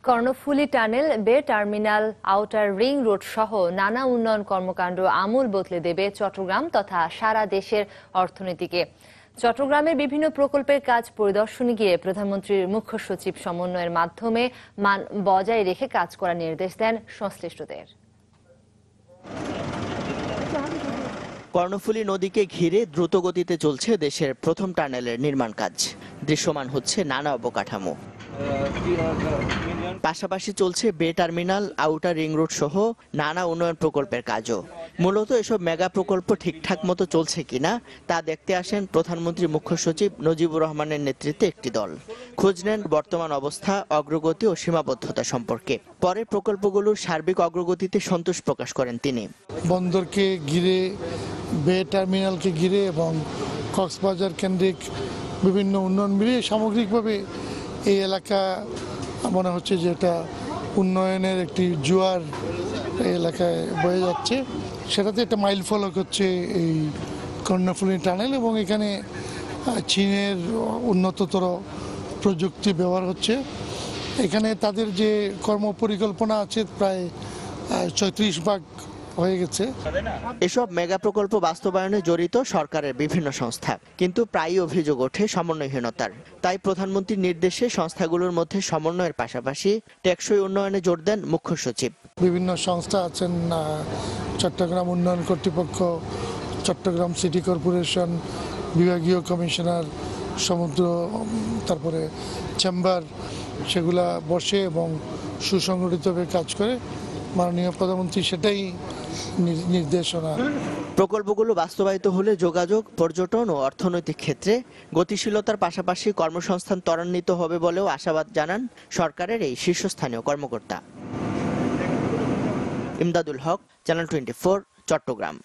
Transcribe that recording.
Karnaphuli tunnel, বে terminal, outer ring road সহ নানা উন্নয়ন কর্মকাণ্ড আমূল বদলে দেবে চট্টগ্রাম তথা সারা দেশের অর্থনীতিকে। চট্টগ্রামের বিভিন্ন প্রকল্পের কাজ পরিদর্শনে গিয়ে প্রধানমন্ত্রীর মুখ্য সচিব সমন্বয়ের মাধ্যমে মান বজায় রেখে কাজ করার নির্দেশ দেন সংশ্লিষ্টদের। কর্ণফুলী নদীকে ঘিরে দ্রুতগতিতে চলছে দেশের প্রথম টানেলের নির্মাণ কাজ। দৃশ্যমান হচ্ছে নানা অবকাঠামো, পাশাপাশি চলছে বে টার্মিনাল, আউটার রিং রোড সহ নানা উন্নয়ন প্রকল্পের কাজও। মূলত এসব মেগা প্রকল্প ঠিকঠাক মতো চলছে কিনা তা দেখতে আসেন প্রধানমন্ত্রী মুখ্য সচিব নজিবুর রহমানের নেতৃত্বে একটি দল। খোঁজ নেন বর্তমান অবস্থা, অগ্রগতি ও সীমাবদ্ধতা সম্পর্কে। পরে প্রকল্পগুলোর সার্বিক অগ্রগতিতে সন্তোষ প্রকাশ করেন তিনি। বন্দরকে ঘিরে, বে টার্মিনালকে ঘিরে এবং কক্সবাজার কেন্দ্রিক বিভিন্ন উন্নয়ন মিলিয়ে সামগ্রিকভাবে এই এলাকা মনে হচ্ছে যে এটা উন্নয়নের একটি জোয়ার এই এলাকায় বয়ে যাচ্ছে। সেটাতে একটা মাইল ফলক হচ্ছে এই কর্ণফুলী টানেল, এবং এখানে চীনের উন্নততর প্রযুক্তি ব্যবহার হচ্ছে। এখানে তাদের যে কর্মপরিকল্পনা আছে প্রায় ৩৬ ভাগ হয়ে গেছে। এসব মেগা প্রকল্প বাস্তবায়নে জড়িত সরকারের বিভিন্ন সংস্থা, কিন্তু প্রায়ই অভিযোগ ওঠে সমন্বয়হীনতার। তাই প্রধানমন্ত্রীর নির্দেশে সংস্থাগুলোর মধ্যে সমন্বয়ের পাশাপাশি টেকসই উন্নয়নে জোর দেন মুখ্য সচিব। বিভিন্ন সংস্থা আছেন, চট্টগ্রাম উন্নয়ন কর্তৃপক্ষ, চট্টগ্রাম সিটি কর্পোরেশন, বিভাগীয় কমিশনার, সমুদ্র, তারপরে চেম্বার, সেগুলা বসে এবং সুসংগঠিতভাবে কাজ করে। মাননীয় প্রধানমন্ত্রী সেটাই নির্দেশনা। প্রকল্পগুলো বাস্তবায়িত হলে যোগাযোগ, পর্যটন ও অর্থনৈতিক ক্ষেত্রে গতিশীলতার পাশাপাশি কর্মসংস্থান ত্বরান্বিত হবে বলেও আশাবাদ জানান সরকারের এই শীর্ষস্থানীয় কর্মকর্তা। ইমদাদুল হক, চ্যানেল 24, চট্টগ্রাম।